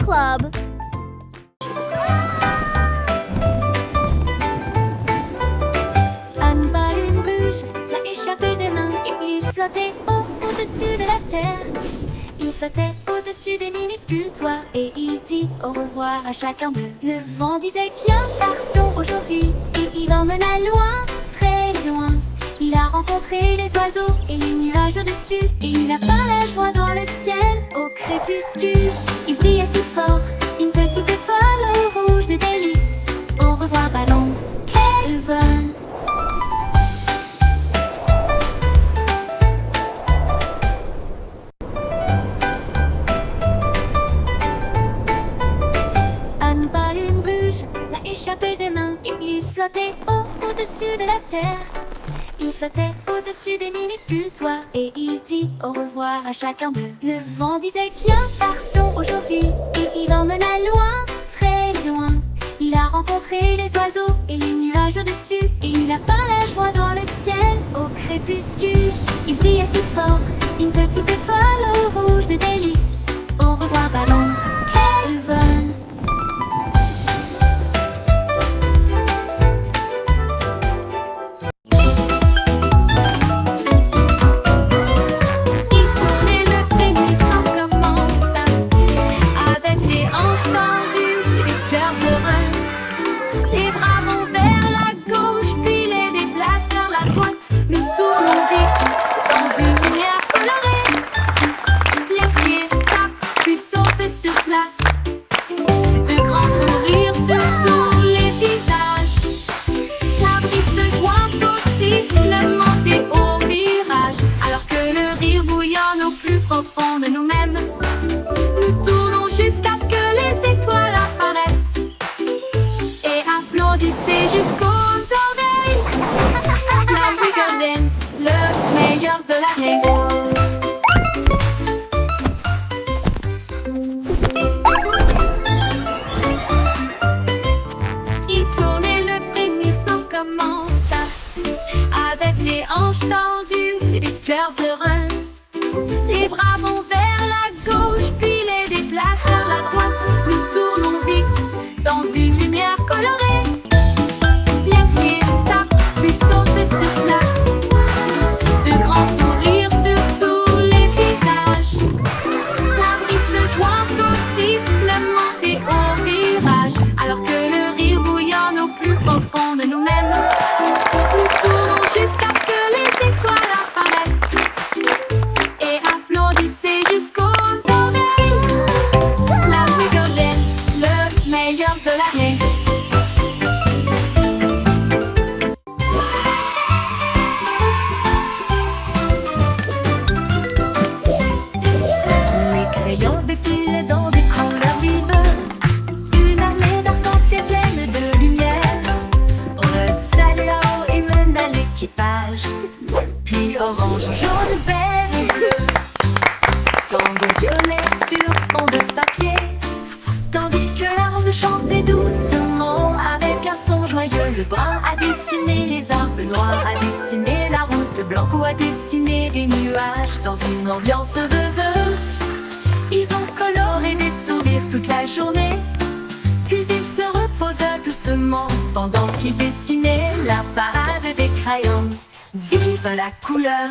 Club. Anne Baleine Rouge l'a échappé des mains et il flottait au-dessus de la terre. Il flottait au-dessus des minuscules toits et il dit au revoir à chacun d'eux. Le vent disait viens, partons aujourd'hui, et il emmena loin, très loin. Il a rencontré les oiseaux et les nuages au-dessus, et il a peint la joie dans le ciel au crépuscule. Il brillait si fort, une petite étoile rouge de délices. Au revoir ballon, quel vol! Anne Baleine Rouge l'a échappé des mains et il flottait au-dessus de la terre. Il flottait au-dessus des minuscules toits et il dit au revoir à chacun d'eux. Le vent disait viens, partons aujourd'hui, et il emmena loin, très loin. Il a rencontré les oiseaux et les nuages au-dessus, et il a peint la joie dans le ciel au crépuscule. Il brillait si fort, une petite étoile rouge de délices. Au revoir ballon, quel vol! De nous-mêmes, nous tournons jusqu'à ce que les étoiles apparaissent et applaudissez jusqu'aux oreilles. La Wiggle Dance, le meilleur de l'année. Il tourne et le frémissement commence avec les hanches tendues et les cœurs heureux. Les bras vont vers la gauche, puis les déplacent vers la droite. Nous tournons vite dans une lumière colorée. Les pieds tapent, puis sautent sur place. De grands sourires sur tous les visages. La brise se joint au sifflement et au virage. Alors que le rire bouillonne au plus profond de nous-mêmes. Nous tournons jusqu'à ce que les étoiles apparaissent. Applaudissez jusqu'aux oreilles. La Wiggle Dance, le meilleur de l'année. Les crayons défilent dans des couleurs vives. Une armée d'arc-en-ciel pleine de lumière. Red, Salao et mène à l'équipage. Puis orange, jaune, vert et bleu. Tango violet sur fond de papier. Tandis que la rose chantait doucement avec un son joyeux. Le brun a dessiné les arbres, le noir a dessiné la route, blanc a dessiné des nuages. Dans une ambiance rêveuse, ils ont coloré des sourires toute la journée. Puis ils se reposent doucement pendant qu'ils dessinaient la parade des crayons. Vive la couleur!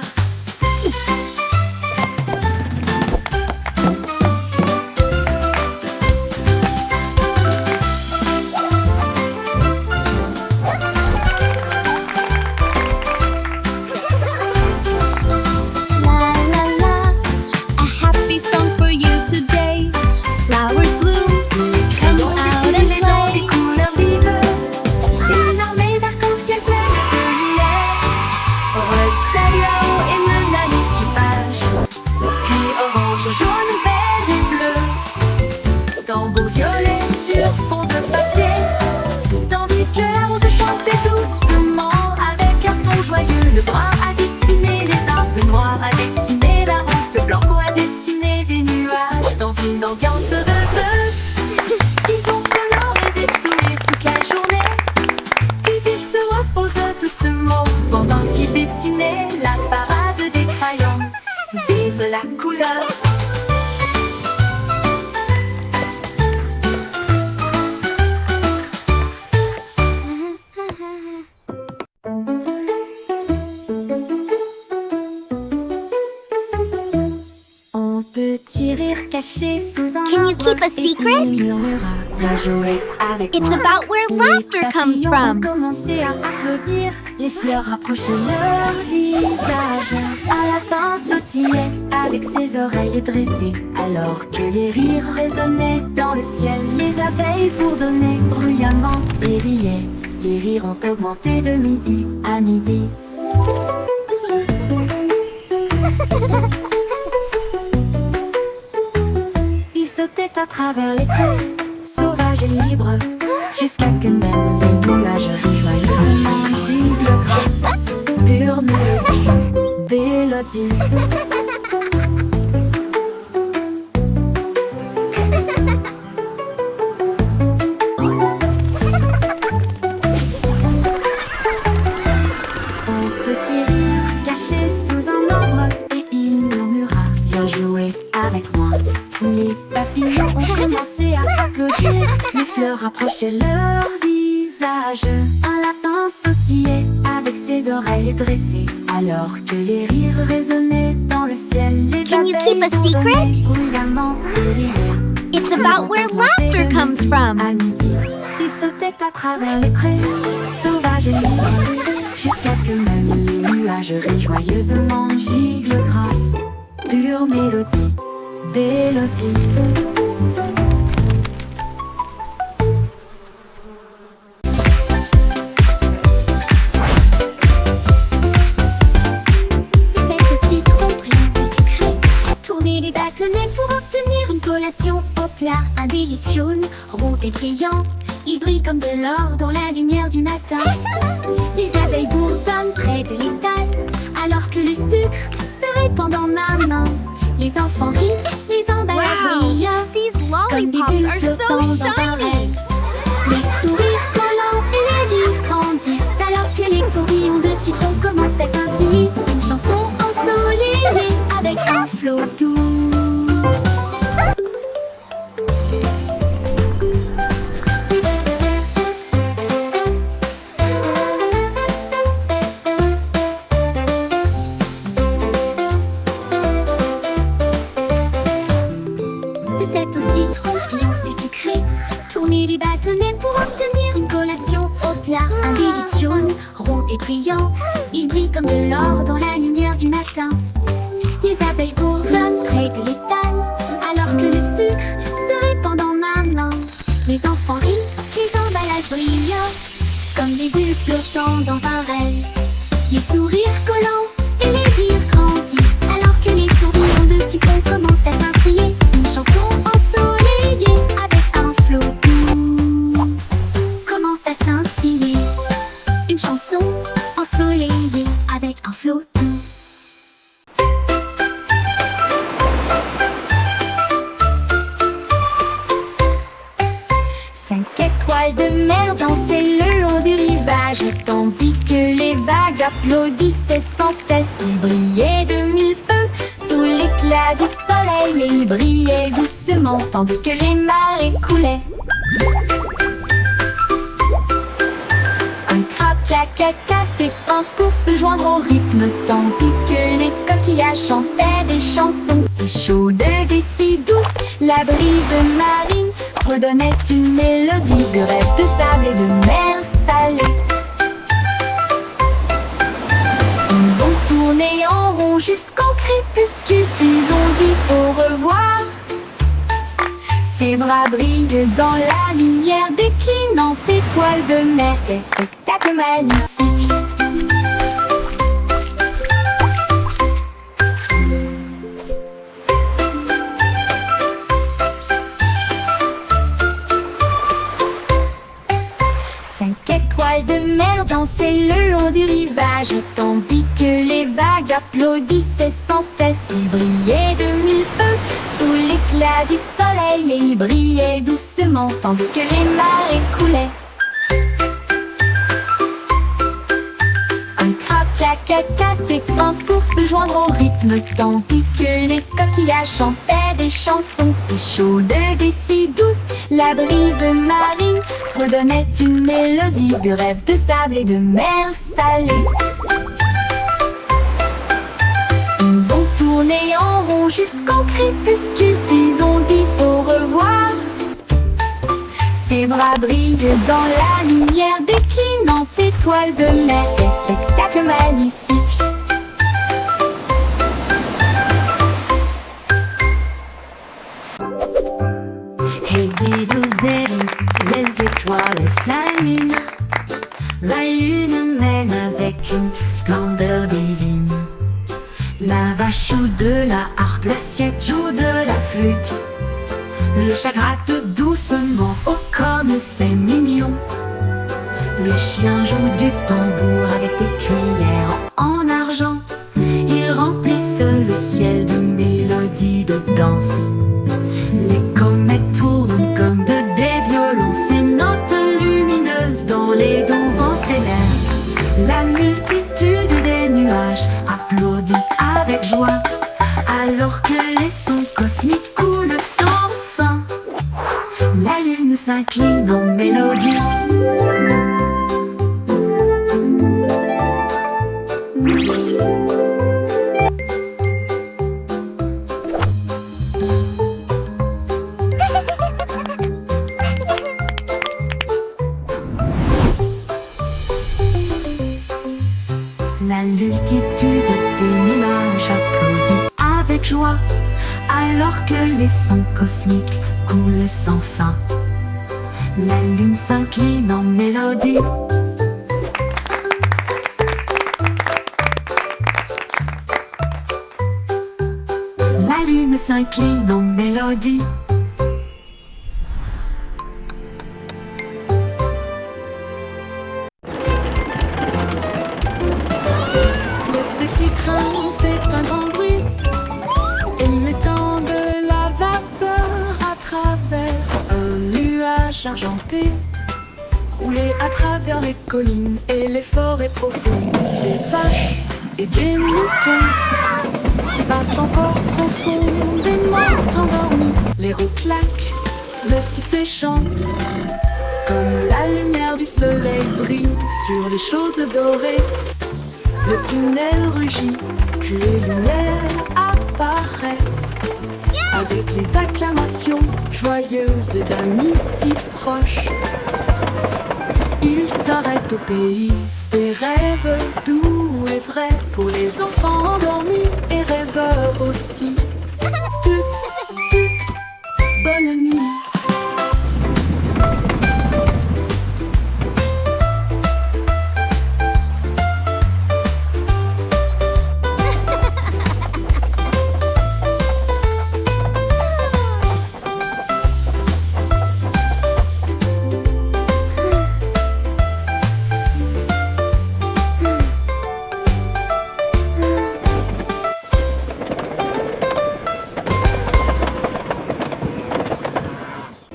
Une ambiance rêveuse, ils ont coloré des sourires toute la journée. Puis ils se reposent doucement pendant qu'ils dessinaient la parade des crayons. Vive la couleur! Petit rire caché sous un Can you arbre, keep a et secret? il murmura, viens jouer avec It's moi. about where Les laughter comes papillons from. ont commencé à applaudir, les fleurs rapprochaient leur visage. Un lapin sautillait avec ses oreilles dressées, alors que les rires résonnaient dans le ciel. Les abeilles bourdonnaient bruyamment et riaient. Les rires ont augmenté de midi à midi. Il sautait à travers les prés, sauvage et libre, jusqu'à ce que même les nuages joyeusement gibent grâce. Pure mélodie, mélodie. Un petit rire caché sous un arbre, et il murmura, viens jouer avec moi. Les papillons ont commencé à applaudir, les fleurs rapprochaient leur visage. Un lapin sautillait avec ses oreilles dressées, alors que les rires résonnaient dans le ciel. Les Can you keep a abeilles secret? bourdonnaient bruyamment et riaient. It's about where laughter comes from. À midi, il sautait à travers les prés, sauvage et libre, jusqu'à ce que même les nuages rient joyeusement giclent grâce. Pure mélodie, mélodie. C'est aussi compris le secret. Tourner les bâtonnets pour obtenir une collation au plat. Un délice jaune, rond et brillant. Il brille comme de l'or dans la lumière du matin. Les abeilles bourdonnent près de l'étal, alors que le sucre se répand dans ma main. Les enfants rient, les emballages brillent. These Comme des lollipops bulles are so flottant dans un shiny. rêve. Les sourires collants et les rires grandissent, alors que les tourbillons de citron commencent à scintiller. Une chanson ensoleillée avec un flot doux. C'est au citron brillant et sucré. Tourner les bâtonnets pour obtenir une collation au plat. Un délice jaune, rond et brillant. Il brille comme de l'or dans la lumière du matin. Les abeilles bourdonnent près de l'étal, alors que le sucre se répand dans ma main. Les enfants rient, les emballages brillent, comme des bulles flottant dans un rêve. Les sourires collants et les rires grandissent, alors que les tourbillons de citron commencent à scintiller. Une chanson ensoleillée avec un flot doux commence à scintiller. Une chanson ensoleillée avec un flot doux. 5 étoiles de mer dansaient le long du rivage, tandis que les vagues applaudissaient sans cesse. Ils brillaient de mille feux sous l'éclat du soleil, et ils brillaient doucement tandis que les marées coulaient. Un crabe claquetta ses pinces pour se joindre au rythme, tandis que les coquillages chantaient des chansons si chaudes et si douces. La brise marine redonnait une mélodie de rêve de sable et de mer salée. Ils ont tourné en rond jusqu'au crépuscule, puis ont dit au revoir. Ses bras brillent dans la lumière déclinante étoile de mer. Quel spectacle magnifique! De mer dansaient le long du rivage, tandis que les vagues applaudissaient sans cesse. Ils brillaient de mille feux sous l'éclat du soleil, et ils brillaient doucement tandis que les marées coulaient. Un crabe claquetta ses pinces pour se joindre au rythme, tandis que les coquillages chantaient des chansons si chaudes et si douces. La brise marine redonnait une mélodie de rêve de sable et de mer salée. Ils ont tourné en rond vont jusqu'au crépuscule, puis on dit au revoir. Ses bras brillent dans la lumière déclinante étoile de mer. Quel spectacle magnifique! Hey diddle-diddle, les étoiles s'allument. La lune mène avec une splendeur divine. La vache joue de la harpe, l'assiette joue de la flûte. Le chat gratte doucement aux cornes, c'est mignon. Le chien joue du tambour avec des cuillères en argent. Ils remplissent le ciel de mélodies de danse. Les comètes tournent comme des violons, ces notes lumineuses dans les doux vents stellaires. La multitude des nuages applaudit avec joie, alors que les sons cosmiques coulent sans fin. La lune s'incline en mélodie. La multitude des nuages applaudit avec joie, alors que les sons cosmiques coulent sans fin. La lune s'incline en mélodie. La lune s'incline en mélodie. Le petit train fait un grand bruit, émettant de la vapeur à travers un nuage argenté. Rouler à travers les collines et les forêts profondes, des vaches et des moutons passent encore profondément endormis. Les roues claquent, le sifflet chante, comme la lumière du soleil brille sur les choses dorées. Le tunnel rugit, puis les lumières apparaissent, avec les acclamations joyeuses d'amis si proches. Ils s'arrêtent au pays des rêves doux et vrais, pour les enfants endormis et rêveurs aussi. Bonne nuit.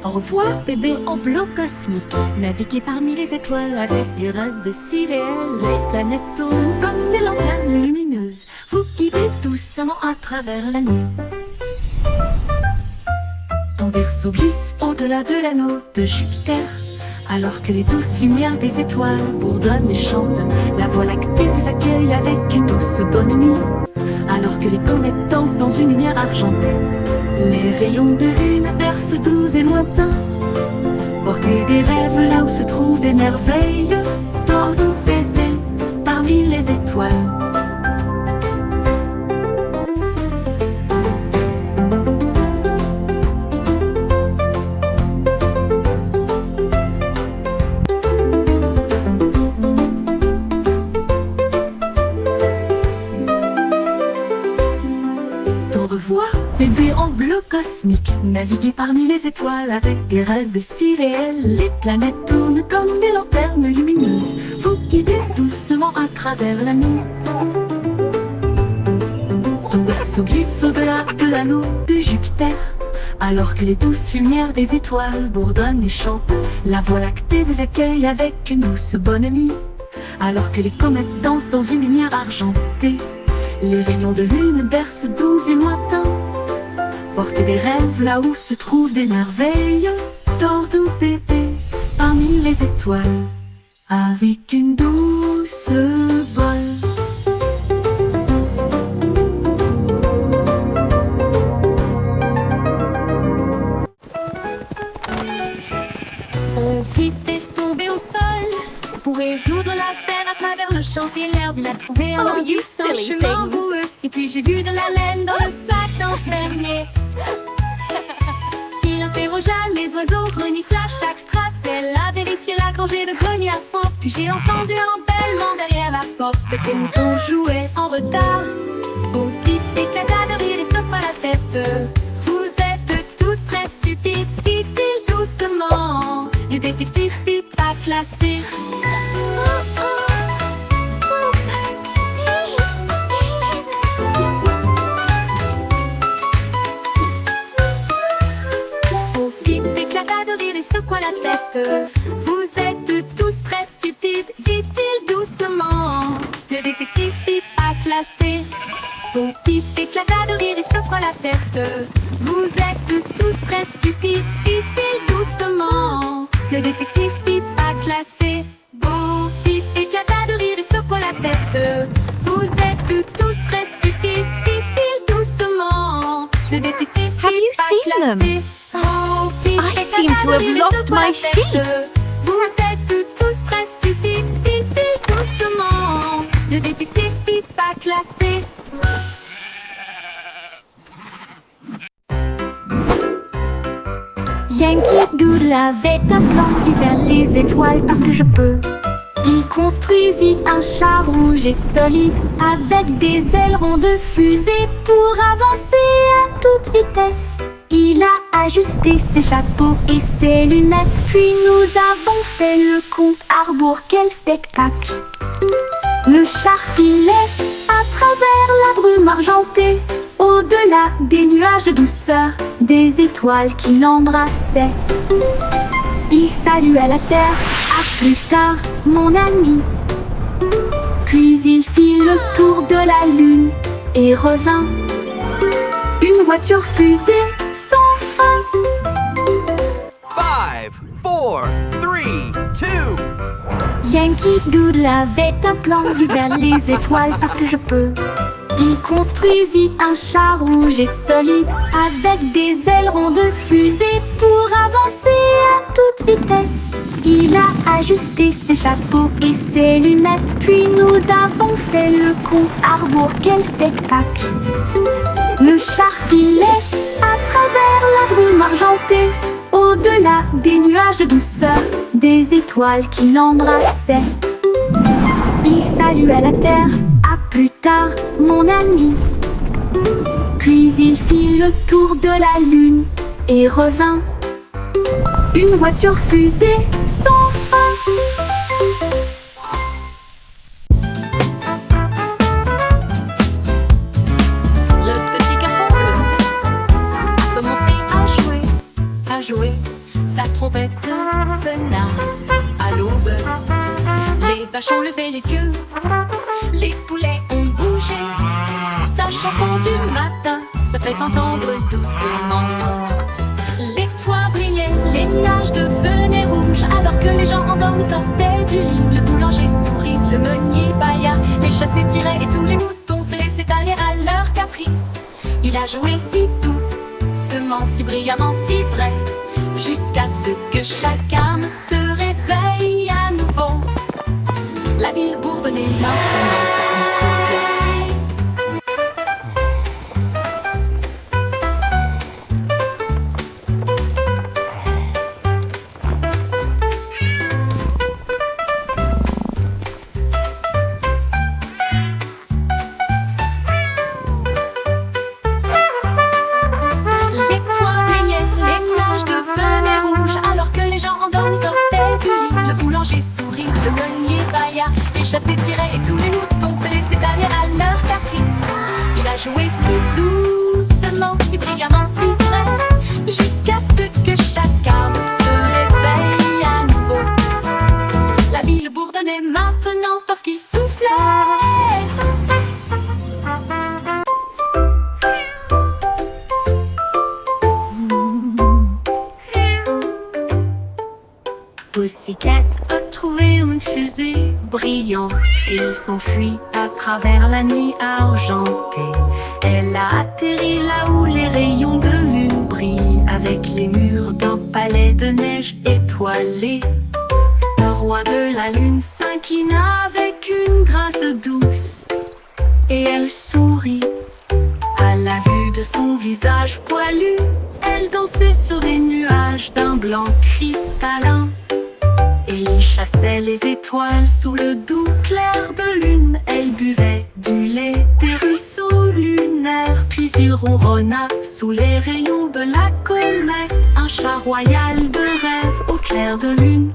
Au revoir, bébé en bleu cosmique. Naviguez parmi les étoiles avec des rêves si réels. Les planètes tournent comme des lanternes lumineuses. Vous guidez doucement à travers la nuit. Ton berceau glisse au-delà de l'anneau de Jupiter, alors que les douces lumières des étoiles bourdonnent et chantent. La Voie lactée vous accueille avec une douce bonne nuit, alors que les comètes dansent dans une lumière argentée. Les rayons de lune bercent doux et lointains. Portez des rêves là où se trouvent des merveilles. Tordez bébé parmi les étoiles. Au revoir, bébé en bleu cosmique. Naviguez parmi les étoiles avec des rêves si réels. Les planètes tournent comme des lanternes lumineuses. Vous guidez doucement à travers la nuit. Ton berceau glisse au-delà de l'anneau de Jupiter, alors que les douces lumières des étoiles bourdonnent et chantent. La Voie lactée vous accueille avec une douce bonne nuit, alors que les comètes dansent dans une lumière argentée. Les rayons de lune bercent doux et lointains. Portez des rêves là où se trouvent des merveilles. Dors doux bébé parmi les étoiles, avec une douce bonne et l'herbe, il a trouvé un Oh, you indice, un silly chemin things. boueux. Et puis j'ai vu de la laine dans le sac d'un fermier. Il interrogea les oiseaux, renifla chaque trace. Elle a vérifié la rangée de greniers à fond. Puis j'ai entendu un bêlement derrière la porte. Ces moutons jouaient en retard. Au pif éclata de rire et secoua la tête. Vous êtes tous très stupides, dit-il doucement. Le détective Pip a classé. Au Pip éclata de rire et secoua la tête. Vous êtes tous très stupides, dit-il doucement. Le détective Pip a classé. Au Pip éclata de rire et secoua la tête. Vous êtes tous très stupides, dit-il doucement. Le détective Pip a classé. Bon Pip éclata de rire et secoua la tête. Vous êtes tous très stupides, dit-il doucement. Le détective Pip Have you a seen them? classé. Bon Pip I éclata seem to de have rire et lost secoua my la sheep. tête. Vous êtes tous très stupides, dit-il doucement. Le détective Pip a classé. Yankee Doodle avait un plan, visait les étoiles parce que je peux. Il construisit un char rouge et solide avec des ailerons de fusée pour avancer à toute vitesse. Il a ajusté ses chapeaux et ses lunettes, puis nous avons fait le compte à rebours. Quel spectacle! Le char filait à travers la brume argentée, au-delà des nuages de douceur, des étoiles qui l'embrassaient. Il salua la terre, à plus tard, mon ami. Puis il fit le tour de la lune et revint. Une voiture fusée sans fin. 5, 4, 3, 2. Yankee Doodle avait un plan, visait les étoiles parce que je peux. Il construisit un char rouge et solide avec des ailerons de fusée pour avancer à toute vitesse. Il a ajusté ses chapeaux et ses lunettes, puis nous avons fait le compte à rebours. Quel spectacle! Le char filait à travers la brume argentée, au-delà des nuages de douceur, des étoiles qui l'embrassaient. Il salua la terre, à plus tard, mon ami. Puis il fit le tour de la lune et revint. Une voiture fusée sans fin. Le petit garçon bleu a commencé à jouer. Sa trompette sonna à l'aube. Les vaches ont levé les yeux, les poulets ont bougé. Sa chanson du matin se fait entendre doucement. Les toits brillaient, les nuages devenaient rouges, alors que les gens endormis sortaient du lit. Le boulanger sourit, le meunier bâilla, les chats s'étiraient et tous les moutons se laissaient aller à leur caprice. Il a joué si doucement, si brillamment, si vrai, jusqu'à ce que chacun se réveille à nouveau. La ville bourdonnait maintenant parce qu'il soufflait. Les toits brillaient, les nuages devenaient rouges, alors que les gens endormis sortaient du lit. Le boulanger sourit, le meunier bâilla, les chats s'étiraient et tous les moutons se laissaient aller à leur caprice. Il a joué si doucement, si brillamment, si vrai, jusqu'à ce que chacun se réveille à nouveau. La ville bourdonnait maintenant parce qu'il soufflait. Pussycat a trouvé une fusée brillante. Il s'enfuit à travers la nuit argentée. Elle a atterri là où les rayons de lune brillent, avec les murs d'un palais de neige étoilé. Le roi de la lune s'inclina avec une grâce et elle sourit. À la vue de son visage poilu, elle dansait sur des nuages d'un blanc cristallin. Et il chassait les étoiles sous le doux clair de lune. Elle buvait du lait des ruisseaux lunaires. Puis il ronronna sous les rayons de la comète, un chat royal de rêve au clair de lune.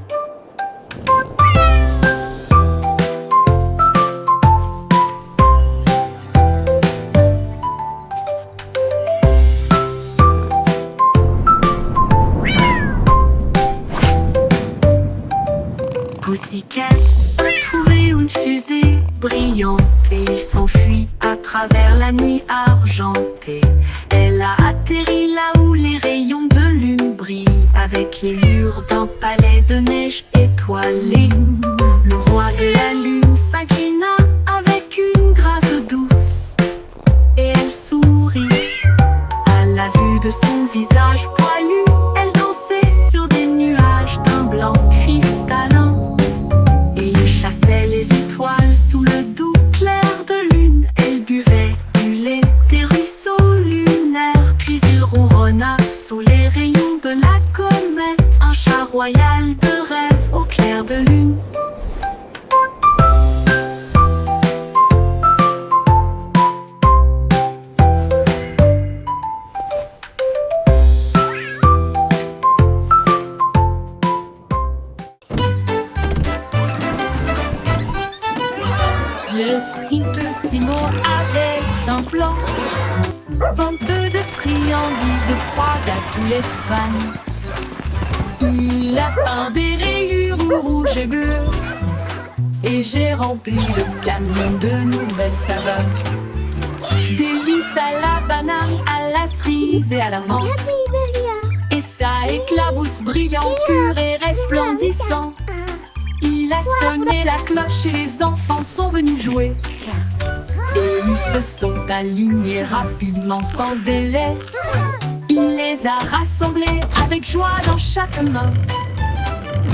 Pussycat a trouvé une fusée brillante et il s'enfuit à travers la nuit argentée. Elle a atterri là où les rayons de lune brillent, avec les murs d'un palais de neige étoilé. Le roi de la lune s'inclina avec une grâce douce et elle sourit. À la vue de son visage poilu, elle dansait sur des nuages d'un blanc cristallin. Chassait les étoiles sous le doux clair de lune. Elle buvait du lait des ruisseaux lunaires. Puis il ronronna sous les rayons de la comète, un chat royal de rêve au clair de lune. Le simple Simon avait un plan, venteux de friandises froides à tous les fans. Il a peint des rayures rouges et bleues, et j'ai rempli le camion de nouvelles saveurs. Délices à la banane, à la cerise et à la menthe. Et ça éclabousse brillant, pur et resplendissant. Il a sonné la cloche et les enfants sont venus jouer. Et ils se sont alignés rapidement sans délai. Il les a rassemblés avec joie dans chaque main.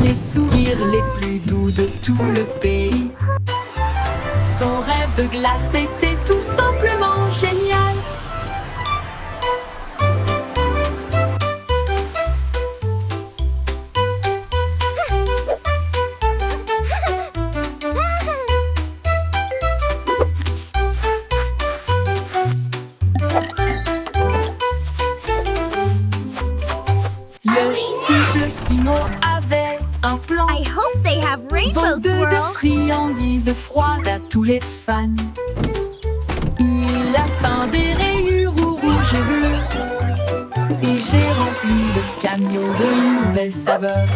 Les sourires les plus doux de tout le pays. Son rêve de glace était tout simplement génial. Le simple Simon avait un plan. I hope they have rainbow Venteux de swirl. friandises froides à tous les fans. Il a peint des rayures rouges et bleues. Et j'ai rempli le camion de nouvelles saveurs.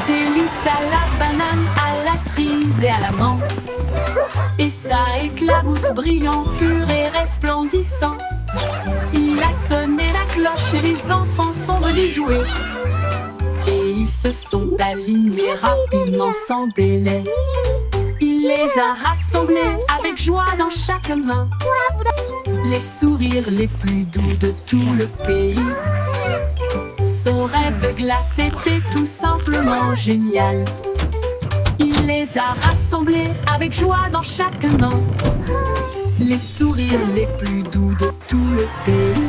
Délices à la banane, à la cerise et à la menthe. Et ça éclabousse brillant, pur et resplendissant. Il a sonné la cloche et les enfants sont venus jouer. Et ils se sont alignés rapidement sans délai. Il les a rassemblés avec joie dans chaque main. Les sourires les plus doux de tout le pays. Son rêve de glace était tout simplement génial. Il les a rassemblés avec joie dans chaque main. Les sourires les plus doux de tout le pays.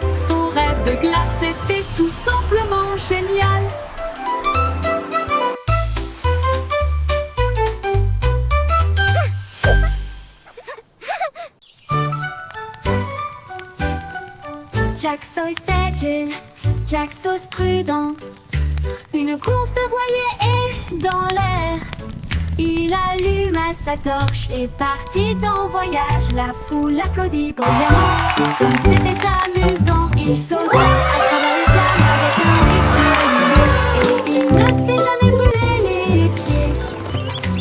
Son rêve de glace était tout simplement génial. Jack Sauce agile, Jack Sauce prudent. Une course de voilier est dans l'air. Il alluma sa torche et partit en voyage. La foule applaudit bruyamment. Comme c'était amusant, il sauta à travers les flammes avec un rythme régulier. Et il ne s'est jamais brûlé les pieds.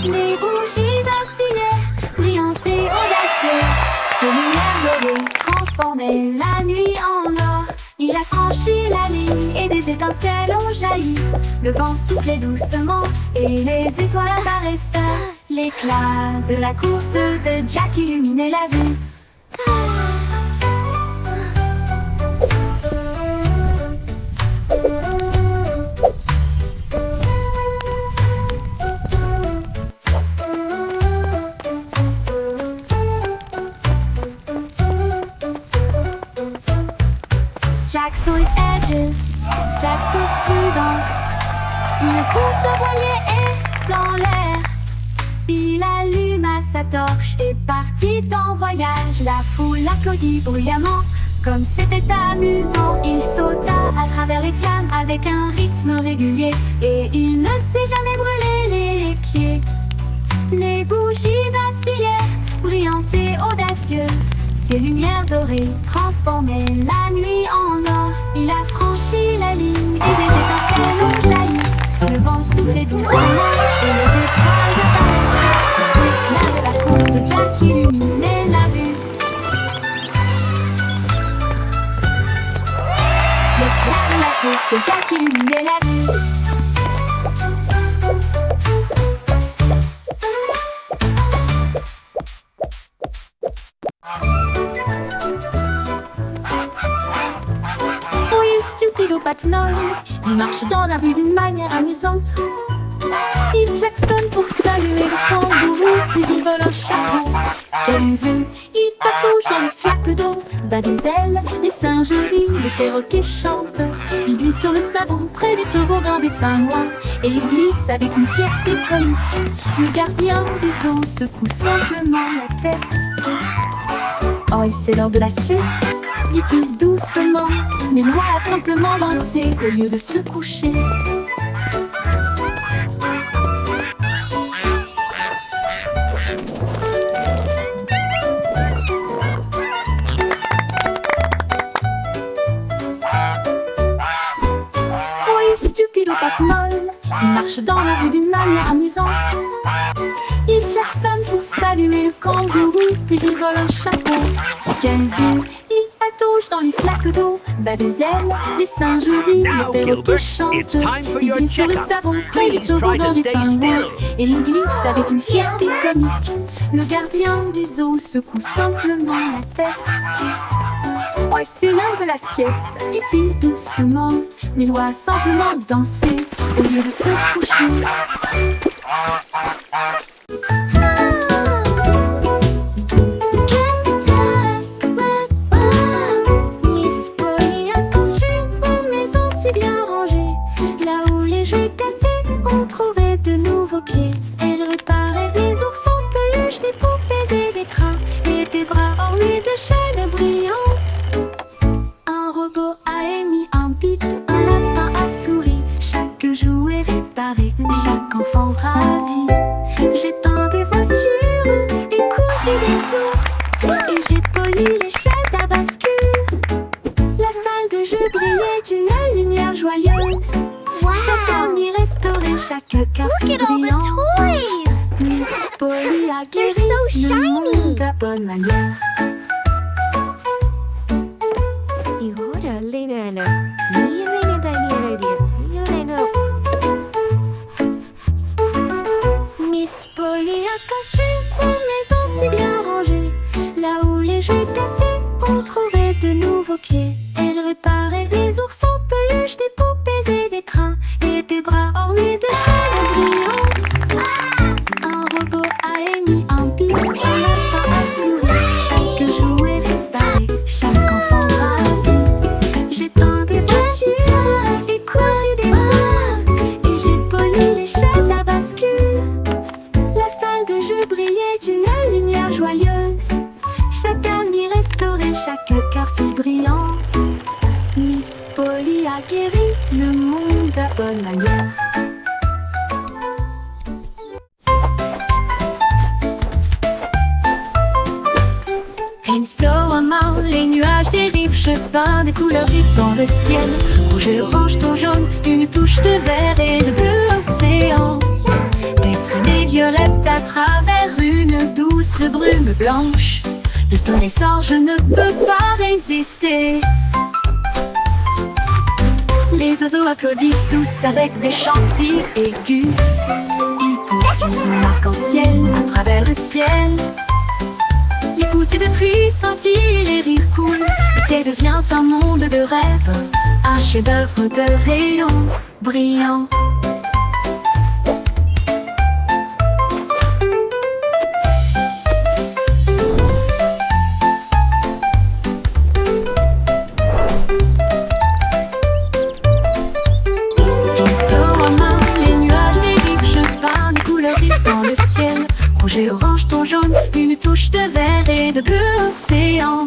Les bougies vacillaient, brillantes et audacieuses. Ses lumières dorées transformaient la nuit en or. Il a franchi la ligne et des étincelles ont jailli. Le vent soufflait doucement et les étoiles apparaissaient. L'éclat de la course de Jack illuminait la vue. Jack Sauce agile, Jack Sauce prudent. Une course de voilier est dans l'air. Il alluma sa torche et partit en voyage. La foule applaudit bruyamment, comme c'était amusant. Il sauta à travers les flammes avec un rythme régulier, et il ne s'est jamais brûlé les pieds. Les bougies vacillaient, brillantes et audacieuses. Ses lumières dorées transformaient la nuit en or. Il a franchi la ligne et des étincelles ont jailli. Le vent soufflait doucement et les étoiles apparaissaient. L'éclat de la course de Jack illuminait la vue. L'éclat de la course de Jack illuminait la vue. Stupido Patnol, il marche dans la rue d'une manière amusante. Il klaxonne pour saluer le kangourou, puis il vole un chapeau. Quelle vue! Il patauge dans les flaques d'eau, bat des ailes, les singes rient, les perroquets chantent. Il glisse sur le savon près du toboggan des pingouins, et il glisse avec une fierté comique. Le gardien du zoo secoue simplement la tête. Oh, c'est l'heure de la sieste, dit-il doucement, mais Loi a simplement dansé au lieu de se coucher. Oui, stupido Patmol, il marche dans la rue d'une manière amusante. Il klaxonne pour saluer le kangourou, puis il vole un chapeau. Quelle vue! Il patauge dans les flaques d'eau, bat des ailes, les singes rient, Now, les perroquets Gilbert, chantent. it's time for Il your glisse sur le checkup. savon près du Please try toboggan to des stay pingouins, still. et il glisse avec une fierté comique. Le gardien du zoo secoue simplement la tête. Oh, c'est l'heure de la sieste, dit-il doucement, mais Loi a simplement dansé au lieu de se coucher. Miss Polly a construit une maison si bien rangée. Là où les jouets cassés ont trouvé de nouveaux pieds. Elle réparait des oursons peluches, des poupées et des crins, et des bras ornés de chaînes brillantes. Un robot a émis un bip, un lapin a souri. Chaque jouet réparé, chaque enfant ravi. J'ai peint des voitures et cousu des ours, et j'ai poli les chaises à bascule. La salle de jeu brillait d'une lumière joyeuse. Chaque ami restaurait chaque carte Look at all the brillant. toys! Miss Polly a guéri so le shiny. monde à bonne manière. 이거를 내는 미래에 다니는 이거는 Miss Polly a construit une maison si bien rangée. Là où les jouets cassés ont trouvé de nouveaux pieds. Elle réparait des oursons peluches, des poupées et des trains, et des bras ornés de chaînes brillantes. Un robot a émis un bip, un lapin a souri. Chaque jouet réparé, chaque enfant ravi. J'ai peint des voitures et cousu des ours, et j'ai poli les chaises à bascule. La salle de jeu brillait d'une lumière joyeuse. Chaque ami restaurait chaque cœur si brillant. Miss Polly a guéri le monde à bonne manière. Pinceau à main, les nuages dérivent. Je peins des couleurs vives dans le ciel. Rouge, orange, tout jaune, une touche de vert et de bleu océan. Des traînées violettes à travers une douce brume blanche. Le soleil sort, je ne peux pas résister. Les oiseaux applaudissent tous avec des chants si aigus. Ils poursuivent l'arc-en-ciel à travers le ciel. Les gouttes de pluie scintillent, les rires coulent. Le ciel devient un monde de rêve, un chef-d'œuvre de rayons brillants. ton jaune, une touche de vert et de bleu océan.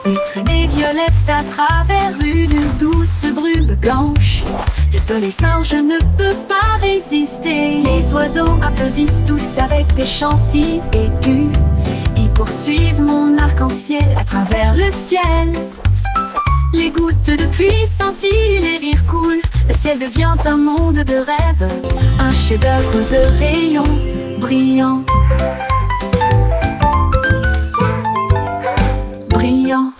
Des traînées violettes à travers une douce brume blanche. Le soleil sort, je ne peux pas résister. Les oiseaux applaudissent tous avec des chants si aigus. Ils poursuivent mon arc-en-ciel à travers le ciel. Les gouttes de pluie scintillent, les rires coulent. Le ciel devient un monde de rêve, un chef-d'œuvre de rayons brillants. Brillant.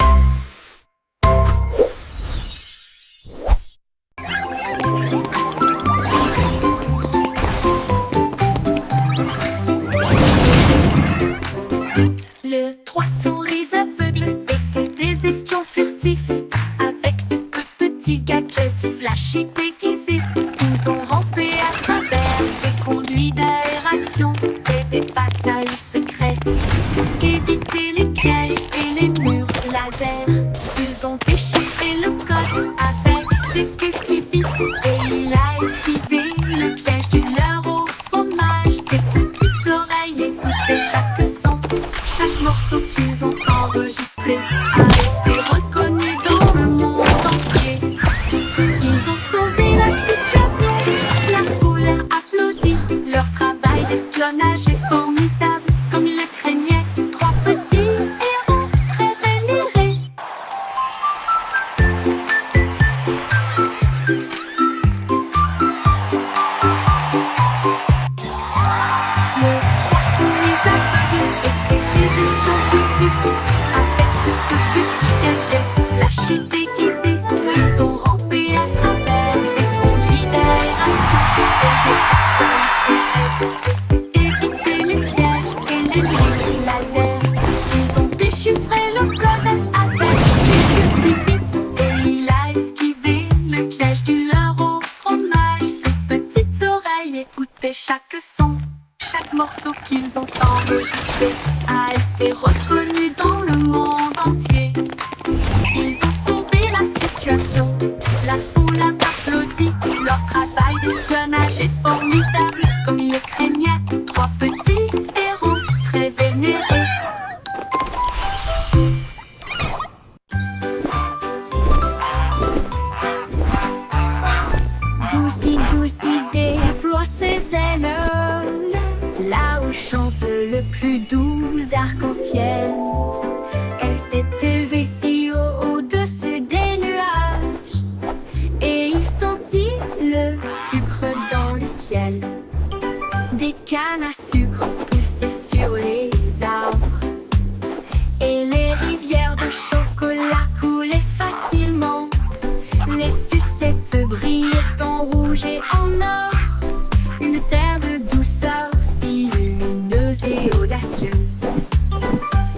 Le trois souris aveugles étaient des espions furtifs, avec de petits gadgets flashy déguisés. Ils ont rampé à travers des conduits d'aération et des passages secrets, évité les pièges et les murs laser. Ils ont déchiré le code avec des queues si vite, et il a esquivé le piège du leurre au fromage. Ses petites oreilles écoutaient chaque son, chaque morceau qu'ils ont enregistré a été reconnu dans le monde entier. Ils ont sauvé la situation, la foule a applaudi. Leur travail d'espionnage est formidable, comme ils le craignaient. Trois petits héros très vénérés. Les trois souris aveugles étaient des espions furtifs, avec de petits gadgets flashy déguisés. Ils ont rampé à travers des conduits d'aération et des passages secrets, évité les pièges et les murs laser. Ils ont déchiffré le code avec des queues si vite, et il a esquivé le piège du leurre au fromage. Ses petites oreilles écoutaient chaque son, chaque morceau qu'ils ont enregistré a été reconnu dans le monde entier. Ils ont sauvé la situation, la foule a applaudi. Leur travail d'espionnage est formidable, comme ils le craignaient. Trois petits héros très vénérés. Goosey déploie ses ailes, là où chante le plus doux arc-en-ciel. Elle s'est élevée si haut au-dessus des nuages, et il sentit le sucre dans le ciel. Des cannes à sucre poussaient sur les arbres, et les rivières de chocolat coulaient facilement. Les sucettes brillaient en rouge et en or, une terre de douceur si lumineuse et audacieuse.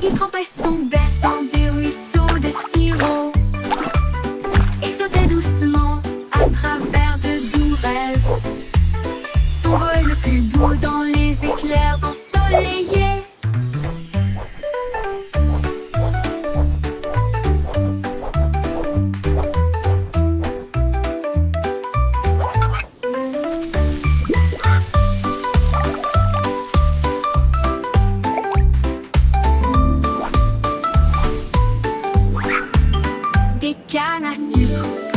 Il trempait son bec dans des ruisseaux de sirop et flottait doucement à travers de doux rêves. Son vol le plus doux dans les éclairs ensoleillés. Des cannes à sucre